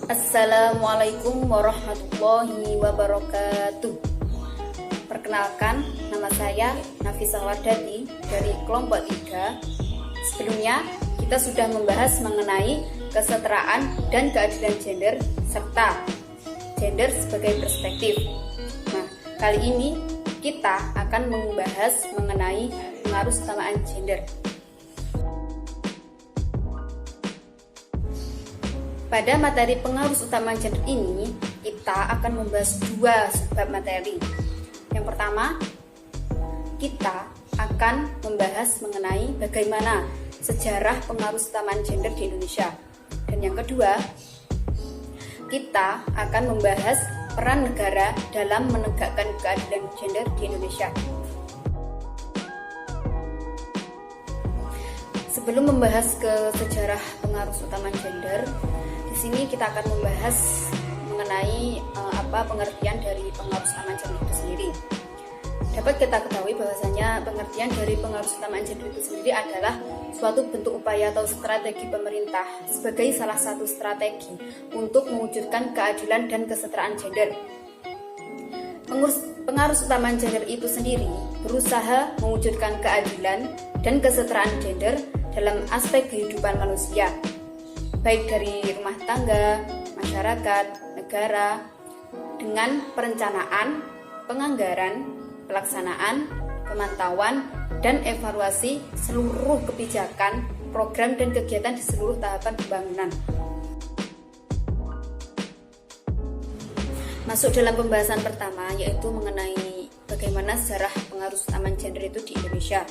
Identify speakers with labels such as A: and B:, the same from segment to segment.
A: Assalamualaikum warahmatullahi wabarakatuh. Perkenalkan, nama saya Nafisah Wardani dari kelompok 3. Sebelumnya, kita sudah membahas mengenai kesetaraan dan keadilan gender serta gender sebagai perspektif. Nah, kali ini kita akan membahas mengenai pengaruh utamaan gender. Pada materi pengaruh utama gender ini, kita akan membahas dua subbab materi. Yang pertama, kita akan membahas mengenai bagaimana sejarah pengaruh utama gender di Indonesia. Dan yang kedua, kita akan membahas peran negara dalam menegakkan keadilan gender di Indonesia. Sebelum membahas ke sejarah pengaruh utama gender, di sini kita akan membahas mengenai apa pengertian dari pengaruh utama gender itu sendiri. Dapat kita ketahui bahwasanya pengertian dari pengaruh utama gender itu sendiri adalah suatu bentuk upaya atau strategi pemerintah sebagai salah satu strategi untuk mewujudkan keadilan dan kesetaraan gender. Pengaruh utama gender itu sendiri berusaha mewujudkan keadilan dan kesetaraan gender dalam aspek kehidupan manusia, baik dari rumah tangga, masyarakat, negara, dengan perencanaan, penganggaran, pelaksanaan, pemantauan, dan evaluasi seluruh kebijakan, program, dan kegiatan di seluruh tahapan pembangunan. Masuk dalam pembahasan pertama, yaitu mengenai bagaimana sejarah pengaruh utama gender itu di Indonesia.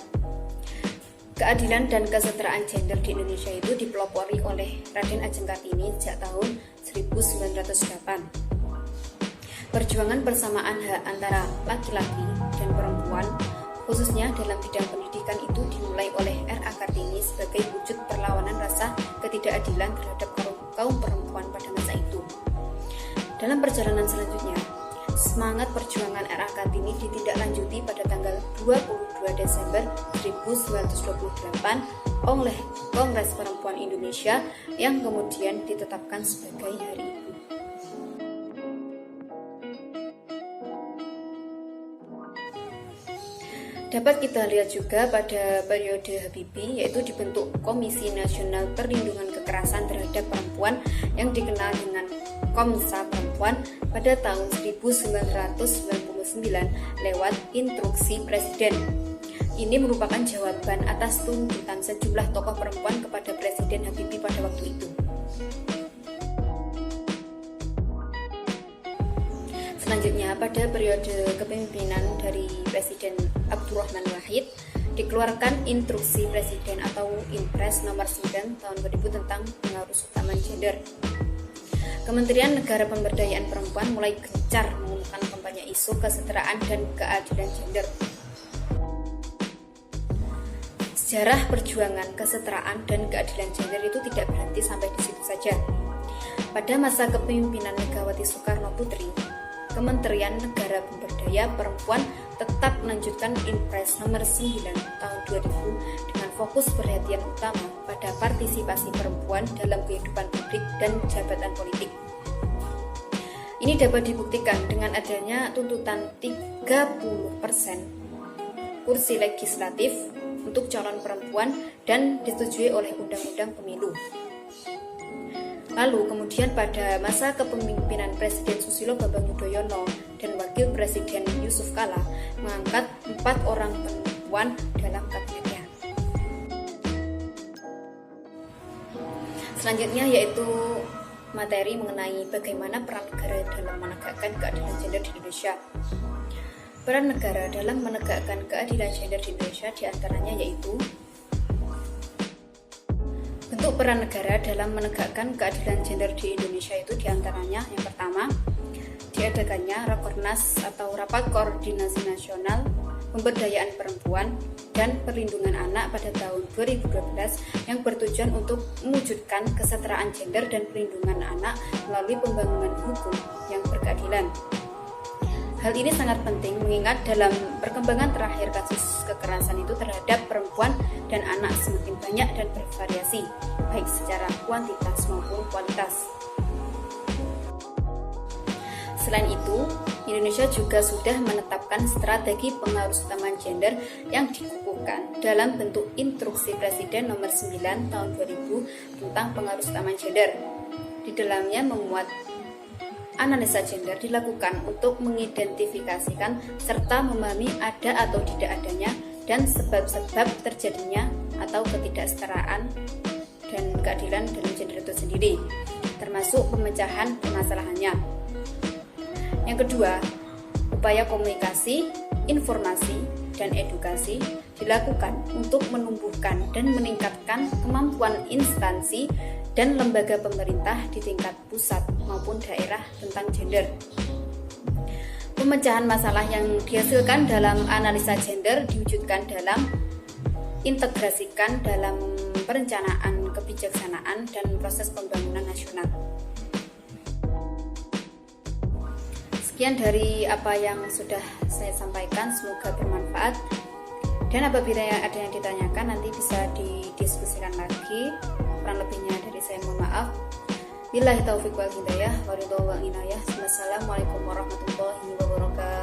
A: Keadilan dan kesetaraan gender di Indonesia itu dipelopori oleh Raden Ajeng Kartini sejak tahun 1908. Perjuangan persamaan hak antara laki-laki dan perempuan, khususnya dalam bidang pendidikan, itu dimulai oleh R.A. Kartini sebagai wujud perlawanan rasa ketidakadilan terhadap kaum perempuan pada masa itu. Dalam perjalanan selanjutnya, semangat perjuangan R.A. Kartini ditindaklanjuti pada tanggal 22 Desember 1928 oleh Kongres Perempuan Indonesia yang kemudian ditetapkan sebagai Hari Ibu. Dapat kita lihat juga pada periode Habibie, yaitu dibentuk Komisi Nasional Perlindungan Kekerasan Terhadap Perempuan yang dikenal dengan Komsa Perempuan pada tahun 1999 lewat instruksi Presiden. Ini merupakan jawaban atas tuntutan sejumlah tokoh perempuan kepada Presiden Habibie pada waktu itu. Selanjutnya, pada periode kepemimpinan dari Presiden Abdurrahman Wahid, dikeluarkan instruksi Presiden atau Inpres nomor 9 tahun 2000 tentang pengaruh utama gender. Kementerian Negara Pemberdayaan Perempuan mulai gencar mengumumkan kampanye isu kesetaraan dan keadilan gender. Sejarah perjuangan kesetaraan dan keadilan gender itu tidak berhenti sampai di situ saja. Pada masa kepemimpinan Megawati Soekarno Putri, Kementerian Negara Pemberdayaan Perempuan tetap melanjutkan Inpres nomor 9 tahun 2000 dengan fokus perhatian utama pada partisipasi perempuan dalam kehidupan publik dan jabatan politik. Ini dapat dibuktikan dengan adanya tuntutan 30% kursi legislatif untuk calon perempuan dan disetujui oleh Undang-Undang Pemilu. Lalu kemudian pada masa kepemimpinan Presiden Susilo Bambang Yudhoyono dan Wakil Presiden Yusuf Kala mengangkat 4 orang perempuan dalam kabinetnya. Selanjutnya yaitu materi mengenai bagaimana peran negara dalam menegakkan keadilan gender di Indonesia. Peran negara dalam menegakkan keadilan gender di Indonesia diantaranya yaitu bentuk peran negara dalam menegakkan keadilan gender di Indonesia itu diantaranya yang pertama, diadakannya Rakornas atau Rapat Koordinasi Nasional Pemberdayaan Perempuan dan Perlindungan Anak pada tahun 2012 yang bertujuan untuk mewujudkan kesetaraan gender dan perlindungan anak melalui pembangunan hukum yang berkeadilan. Hal ini sangat penting mengingat dalam perkembangan terakhir kasus kekerasan itu terhadap perempuan dan anak semakin banyak dan bervariasi, baik secara kuantitas maupun kualitas. Selain itu, Indonesia juga sudah menetapkan strategi pengharusutamaan gender yang dikukuhkan dalam bentuk Instruksi Presiden Nomor 9 Tahun 2000 tentang pengharusutamaan gender. Di dalamnya memuat analisa gender dilakukan untuk mengidentifikasikan serta memahami ada atau tidak adanya dan sebab-sebab terjadinya atau ketidaksetaraan dan keadilan dalam gender itu sendiri, termasuk pemecahan permasalahannya. Yang kedua, upaya komunikasi, informasi, dan edukasi dilakukan untuk menumbuhkan dan meningkatkan kemampuan instansi dan lembaga pemerintah di tingkat pusat maupun daerah tentang gender. Pemecahan masalah yang dihasilkan dalam analisa gender diwujudkan dalam integrasikan dalam perencanaan kebijaksanaan dan proses pembangunan nasional. Sekian dari apa yang sudah saya sampaikan, semoga bermanfaat. Dan apabila ada yang ditanyakan nanti bisa didiskusikan lagi. Kurang lebihnya dari saya mohon maaf. Billahi taufiq wal hidayah, waridho wal inayah. Wassalamualaikum warahmatullahi wabarakatuh.